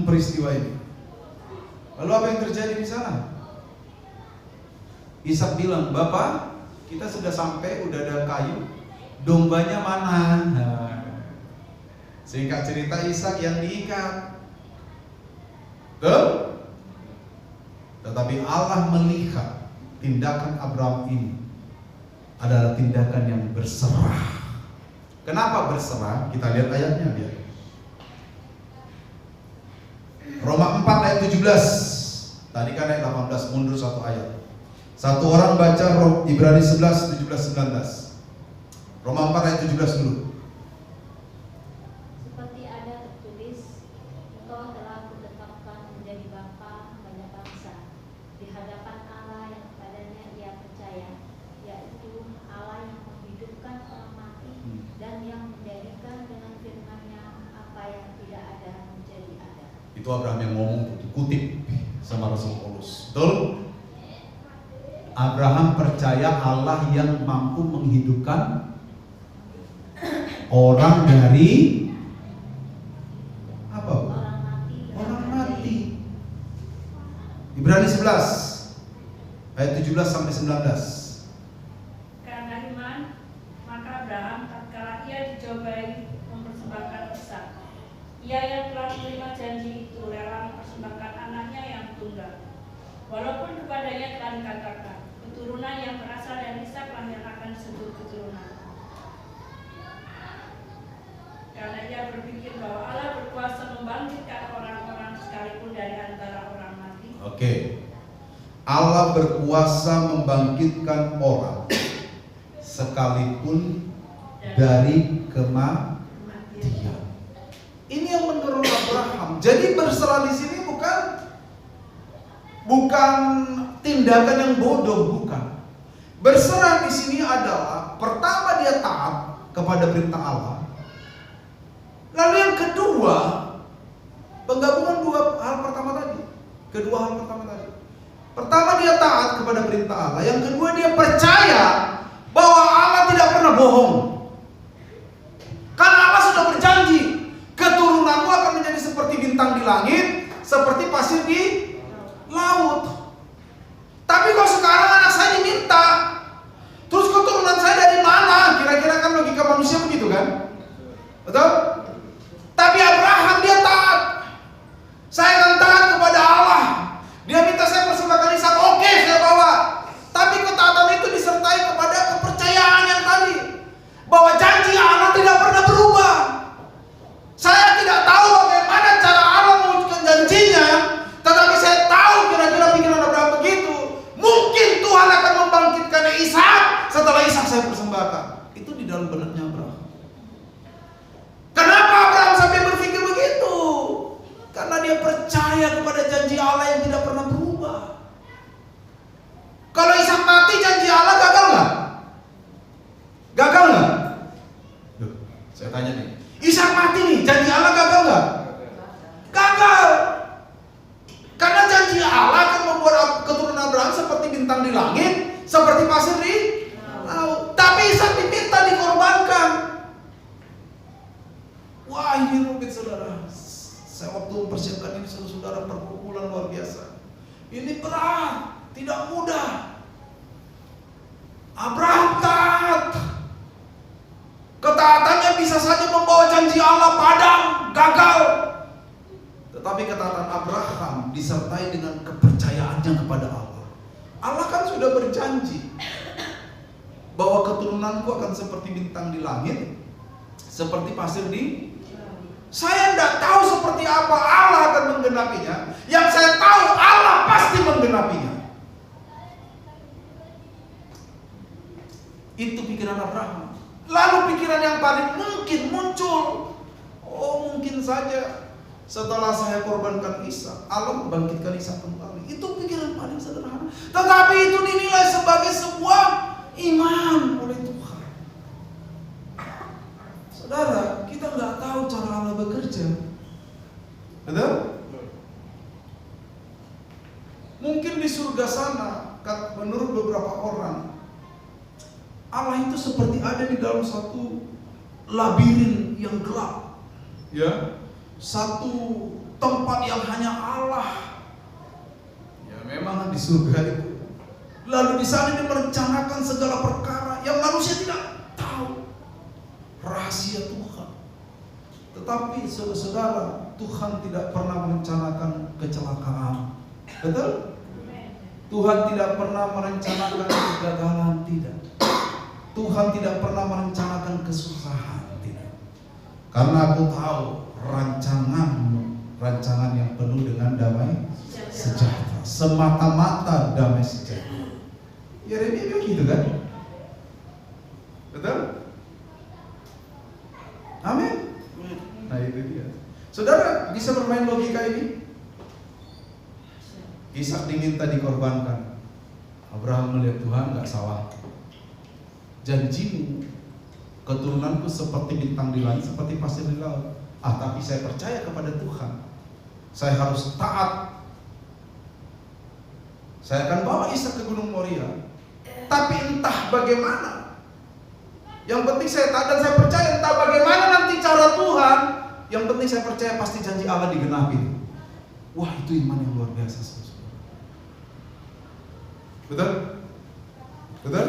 peristiwa ini. Lalu apa yang terjadi di sana? Ishak bilang, "Bapak, kita sudah sampai, udah ada kayu, dombanya mana?" Singkat cerita, Ishak yang diikat. Tuh. Tetapi Allah melihat tindakan Abraham ini adalah tindakan yang berserah. Kenapa berserah? Kita lihat ayatnya biar. Roma 4 ayat 17. Tadi kan ayat 18, mundur satu ayat. Satu orang baca Ibrani 11, 17, 19. Roma 4 ayat 17 dulu.
Seperti ada tertulis, Engkau telah kutetapkan menjadi bapa banyak bangsa di hadapan Allah yang kepadanya ia percaya, yaitu Allah yang menghidupkan orang mati dan yang menjadikan dengan firman-Nya apa yang tidak ada menjadi ada.
Itu Abraham yang ngomong, kutip sama Rasul Paulus. Betul? Abraham percaya Allah yang mampu menghidupkan orang dari apa? Orang mati. Ibrani 11 ayat 17 sampai 19.
Karena iman, maka Abraham tatkala ia dicobai mempersembahkan Ishak, ia yang telah menerima janji itu rela mempersembahkan anaknya yang tunggal. Walaupun kepadanya telah dikatakan, keturunan yang berasal dari Ishak lah yang akan disebut keturunan. Karena ia berpikir bahwa Allah berkuasa membangkitkan orang-orang sekalipun dari antara orang mati.
Oke. Allah berkuasa membangkitkan orang sekalipun dari kematian. Ini yang mendorong Abraham. Jadi berserah di sini bukan tindakan yang bodoh, bukan. Berserah di sini adalah pertama dia taat kepada perintah Allah. Lalu yang kedua, penggabungan kedua hal pertama tadi. Pertama dia taat kepada perintah Allah. Yang kedua dia percaya bahwa Allah tidak pernah bohong. Karena Allah sudah berjanji, keturunanmu akan menjadi seperti bintang di langit, seperti pasir di laut. Tapi kalau sekarang anak saya diminta, terus keturunan saya dari mana? Kira-kira kan logika manusia begitu kan? Betul? Tapi Abraham dia taat. Saya akan taat kepada Allah. Dia minta saya persembahkan Ishak, oke saya bawa. Tapi ketaatan itu disertai kepada kepercayaan yang tadi, bahwa janji Allah tidak pernah berubah. Saya tidak tahu bagaimana cara Allah mewujudkan janjinya, tetapi saya tahu kira-kira pikiran Abraham begitu. Mungkin Tuhan akan membangkitkan Ishak setelah Ishak saya persembahkan. Itu di dalam benaknya Abraham. Kenapa Abraham sampai berpikir begitu? Karena dia percaya kepada janji Allah yang tidak pernah berubah. Kalau Ishak mati, janji Allah gagal nggak? Gagal nggak? Saya tanya nih, Ishak mati nih, janji Allah gagal nggak? Gagal. Karena janji Allah akan membuat keturunan Abraham seperti bintang di langit, seperti pasir di laut. Tapi waktu mempersiapkan ini, saudara, perkumpulan luar biasa. Ini berat, tidak mudah. Abraham taat. Ketaatannya bisa saja membawa janji Allah padam, gagal. Tetapi ketaatan Abraham disertai dengan kepercayaannya kepada Allah. Allah kan sudah berjanji bahwa keturunanku akan seperti bintang di langit, seperti pasir di. Saya tidak tahu seperti apa Allah akan menggenapinya. Yang saya tahu Allah pasti menggenapinya. Itu pikiran Abraham. Lalu pikiran yang paling mungkin muncul, oh mungkin saja setelah saya korbankan Ishak, Allah membangkitkan Ishak kembali. Itu pikiran paling sederhana. Tetapi itu dinilai sebagai sebuah iman oleh Tuhan. Saudara, kita nggak tahu cara Allah bekerja. Betul? Mungkin di surga sana, menurut beberapa orang, Allah itu seperti ada di dalam satu labirin yang gelap, ya, satu tempat yang hanya Allah. Ya memang di surga itu. Lalu di sana dia merencanakan segala perkara yang manusia tidak tahu, rahasia Tuhan. Tetapi saudara, Tuhan tidak pernah merencanakan kecelakaan. Betul? Tuhan tidak pernah merencanakan kegagalan, tidak. Tuhan tidak pernah merencanakan kesusahan, tidak. Karena aku tahu rancanganmu, rancangan yang penuh dengan damai sejahtera, semata-mata damai sejahtera. Yeremia bilang gitu kan? Betul? Amin. Nah itu dia. Saudara bisa bermain logika ini? Ishak diminta dikorbankan. Abraham melihat Tuhan nggak salah. Janjimu, keturunanku seperti bintang di langit, seperti pasir di laut. Tapi saya percaya kepada Tuhan. Saya harus taat. Saya akan bawa Ishak ke Gunung Moria. Tapi entah bagaimana. Yang penting saya taat dan saya percaya, entah bagaimana nanti cara Tuhan. Yang penting saya percaya pasti janji Allah digenapi. Wah, itu iman yang luar biasa, saudara. Betul? Betul?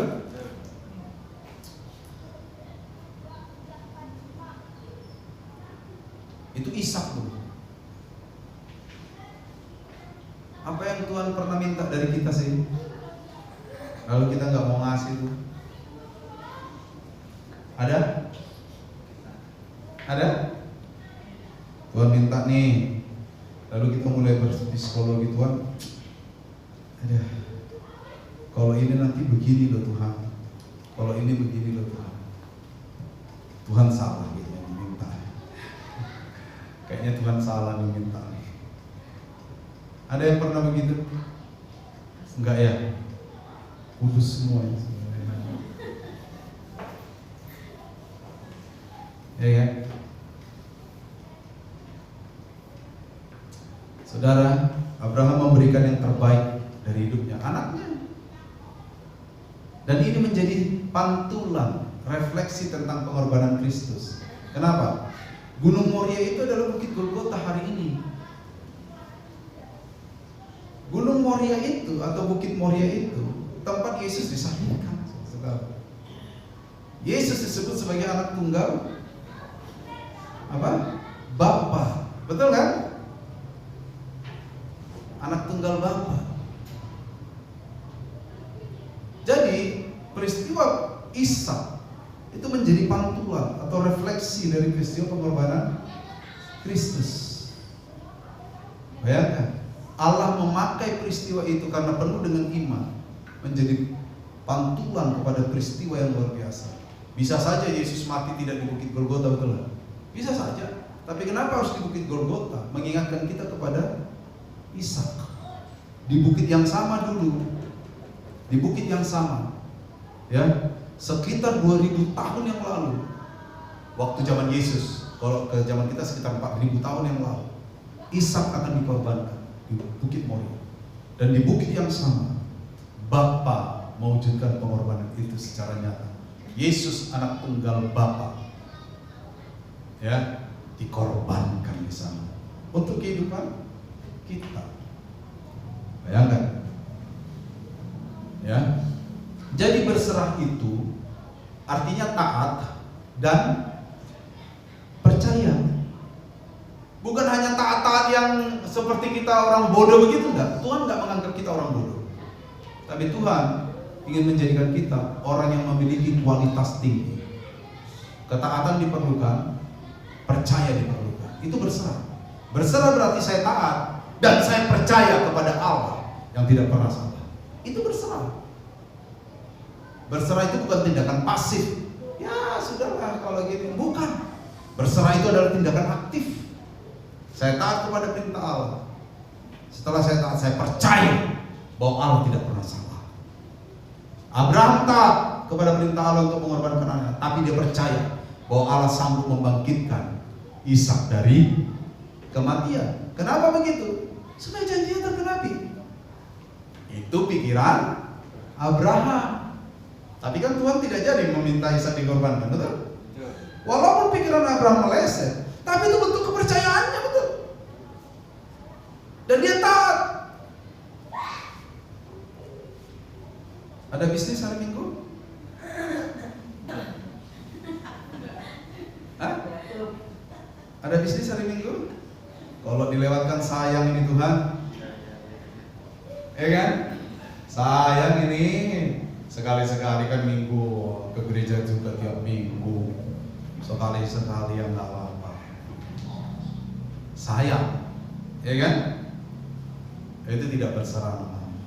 Itu Ishak tuh. Apa yang Tuhan pernah minta dari kita sih? Kalau kita nggak mau ngasih tuh, ada? Ada? Tuhan minta nih, lalu kita mulai berpsikologi, Tuhan, ada. Kalau ini nanti begini loh Tuhan, kalau ini begini loh Tuhan. Tuhan salah gitu yang diminta. Kayaknya Tuhan salah nih minta nih. Ada yang pernah begitu? Enggak ya? Kudus semua ya. Ya kan? Saudara, Abraham memberikan yang terbaik dari hidupnya, anaknya. Dan ini menjadi pantulan, refleksi tentang pengorbanan Kristus. Kenapa? Gunung Moria itu adalah bukit Golgota hari ini. Gunung Moria itu atau bukit Moria itu tempat Yesus disalibkan. Yesus disebut sebagai anak tunggal apa? Bapa. Betul kan? Anak tunggal Bapa. Jadi peristiwa Ishak itu menjadi pantulan atau refleksi dari peristiwa pengorbanan Kristus. Bayangkan, Allah memakai peristiwa itu karena penuh dengan iman menjadi pantulan kepada peristiwa yang luar biasa. Bisa saja Yesus mati tidak di bukit Golgota, betul kan? Bisa saja. Tapi kenapa harus di bukit Golgota? Mengingatkan kita kepada Ishak. Di bukit yang sama dulu. Di bukit yang sama. Ya, sekitar 2000 tahun yang lalu. Waktu zaman Yesus, kalau ke zaman kita sekitar 4000 tahun yang lalu. Ishak akan dikorbankan di bukit Moria. Dan di bukit yang sama, Bapa mewujudkan pengorbanan itu secara nyata. Yesus anak tunggal Bapa, ya, dikorbankan di sana. untuk kehidupan kita. Bayangkan. Ya. Jadi berserah itu artinya taat dan percaya. Bukan hanya taat-taat yang seperti kita orang bodoh begitu, enggak. Tuhan enggak menganggap kita orang bodoh. Tapi Tuhan ingin menjadikan kita orang yang memiliki kualitas tinggi. Ketaatan diperlukan, percaya diperlukan. Itu berserah. Berserah berarti saya taat dan saya percaya kepada Allah yang tidak pernah salah. Itu berserah. Berserah itu bukan tindakan pasif. Ya sudahlah kalau gini, bukan. Berserah itu adalah tindakan aktif. Saya taat kepada perintah Allah. Setelah saya taat, saya percaya bahwa Allah tidak pernah salah. Abraham taat kepada perintah Allah untuk mengorbankan anaknya, tapi dia percaya bahwa Allah sanggup membangkitkan Ishak dari kematian. Kenapa begitu? Supaya janjinya tergenapi. Itu pikiran Abraham. Tapi kan Tuhan tidak jadi meminta Ishak dikorbankan, betul? Walaupun pikiran Abraham meleset, tapi itu bentuk kepercayaannya, betul? Dan dia taat. Ada bisnis hari Minggu? Hah? Ada bisnis hari Minggu? Kalau dilewatkan sayang ini Tuhan, ya kan? Sayang ini sekali-sekali kan minggu ke gereja juga tiap minggu, sekali-sekali yang nggak apa-apa. Sayang, ya kan? Itu tidak berserah namanya.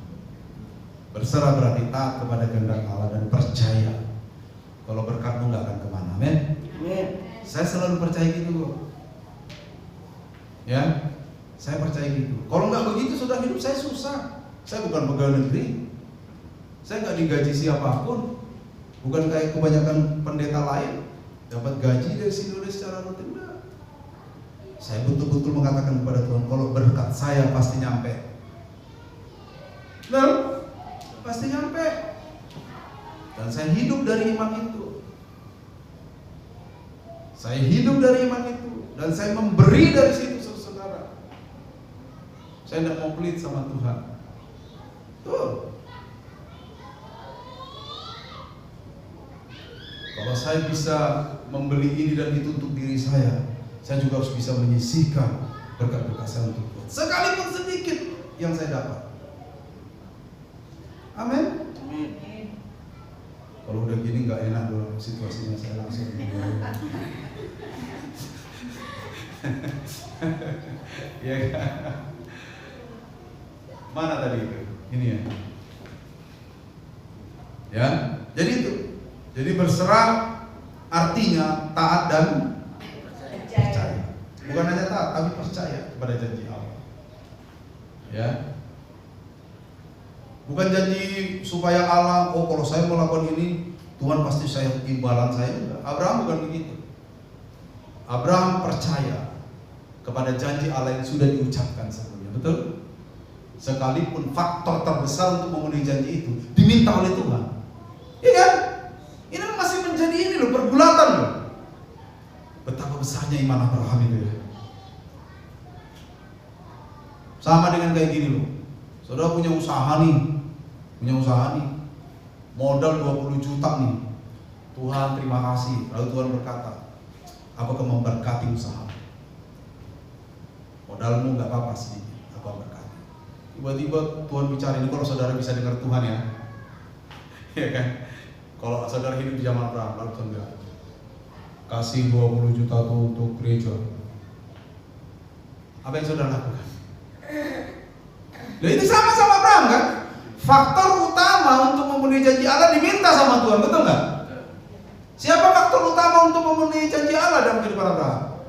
Berserah berarti taat kepada kehendak Allah dan percaya kalau berkatmu nggak akan kemana. Amin. Saya selalu percaya gitu kok. Ya, saya percaya gitu. Kalau nggak begitu sudah hidup saya susah. Saya bukan pegawai negeri. Saya nggak digaji siapapun. Bukan kayak kebanyakan pendeta lain dapat gaji dari sini secara rutin. Saya betul-betul mengatakan kepada Tuhan, kalau berkat saya pasti nyampe. Nah, pasti nyampe. Dan saya hidup dari iman itu. Saya hidup dari iman itu. Dan saya memberi dari situ, saudara. Saya tidak mau pelit sama Tuhan. Tuh. Kalau saya bisa membeli ini dan itu untuk diri saya juga harus bisa menyisihkan berkat-berkat saya untuk Tuhan. Sekalipun sedikit yang saya dapat. Amin. Kalau udah gini nggak enak loh situasinya, saya langsung ya kan? Mana tadi itu? Ini ya. Ya, jadi itu. Jadi berserah artinya taat dan percaya. Bukan hanya taat, tapi percaya kepada janji Allah. Ya. Bukan janji supaya Allah, oh kalau saya melakukan ini, Tuhan pasti saya imbalan saya. Enggak. Abraham bukan begitu. Abraham percaya kepada janji Allah yang sudah diucapkan sebelumnya. Betul? Sekalipun faktor terbesar untuk memenuhi janji itu diminta oleh Tuhan. Iya kan? Ini masih menjadi ini loh, pergulatan loh. Betapa besarnya iman Abraham itu ya. Sama dengan kayak gini loh. Saudara punya usaha nih. Modal 20 juta nih. Tuhan terima kasih. Lalu Tuhan berkata, aku akan memberkati usaha. Modalmu gak apa-apa sedikit, aku akan berkati. Tiba-tiba Tuhan bicara, ini kalau saudara bisa dengar Tuhan ya. Ya kan? Kalau saudara hidup di zaman Abraham, lalu Tuhan bilang, kasih 20 juta tuh untuk gereja. Apa yang saudara lakukan? Nah itu sama-sama Abraham kan? Faktor utama untuk memenuhi janji Allah diminta sama Tuhan, betul nggak? Siapa faktor utama untuk memenuhi janji Allah dalam kehidupan Abraham?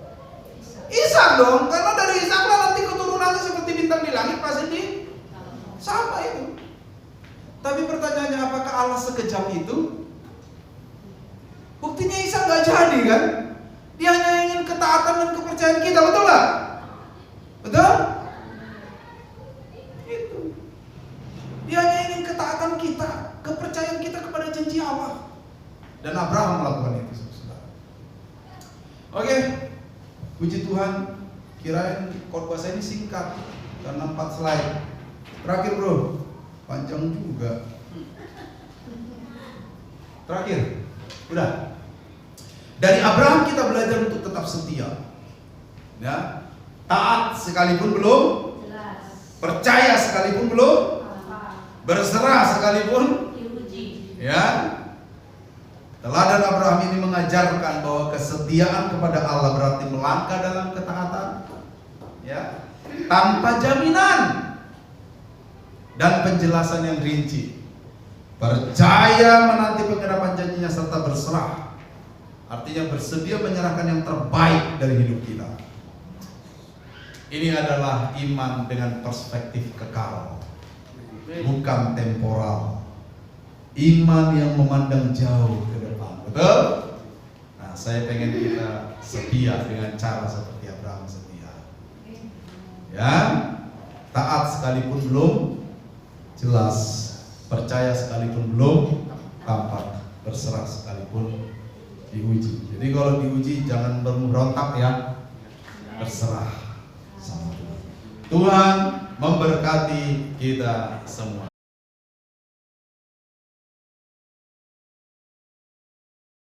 Ishak dong, karena dari Ishak lah nanti keturunannya seperti bintang di langit pasti di sama itu. Tapi pertanyaannya, apakah Allah sekejam itu? Buktinya Ishak nggak jadi kan? Dia hanya ingin ketaatan dan kepercayaan kita, betul nggak? Betul? Itu. Dia hanya ingin ketaatan kita, kepercayaan kita kepada janji Allah. Dan Abraham melakukan itu, saudara. Oke, puji Tuhan, Kirain khotbah saya ini singkat karena 4 slide. Terakhir bro, panjang juga. Terakhir, udah. Dari Abraham kita belajar untuk tetap setia, ya. Taat sekalipun belum, percaya sekalipun belum, berserah sekalipun, ya. Teladan Abraham ini mengajarkan bahwa kesetiaan kepada Allah berarti melangkah dalam ketaatan, ya, tanpa jaminan dan penjelasan yang rinci. Percaya menanti pengharapan janjinya serta berserah, artinya bersedia menyerahkan yang terbaik dari hidup kita. Ini adalah iman dengan perspektif kekal, bukan temporal. Iman yang memandang jauh ke depan, betul? Nah, saya pengen kita setia dengan cara seperti Abraham setia, ya. Taat sekalipun belum jelas, percaya sekalipun belum tampak, berserah sekalipun diuji. Jadi kalau diuji jangan berontak ya, berserah sama Tuhan. Tuhan memberkati kita semua.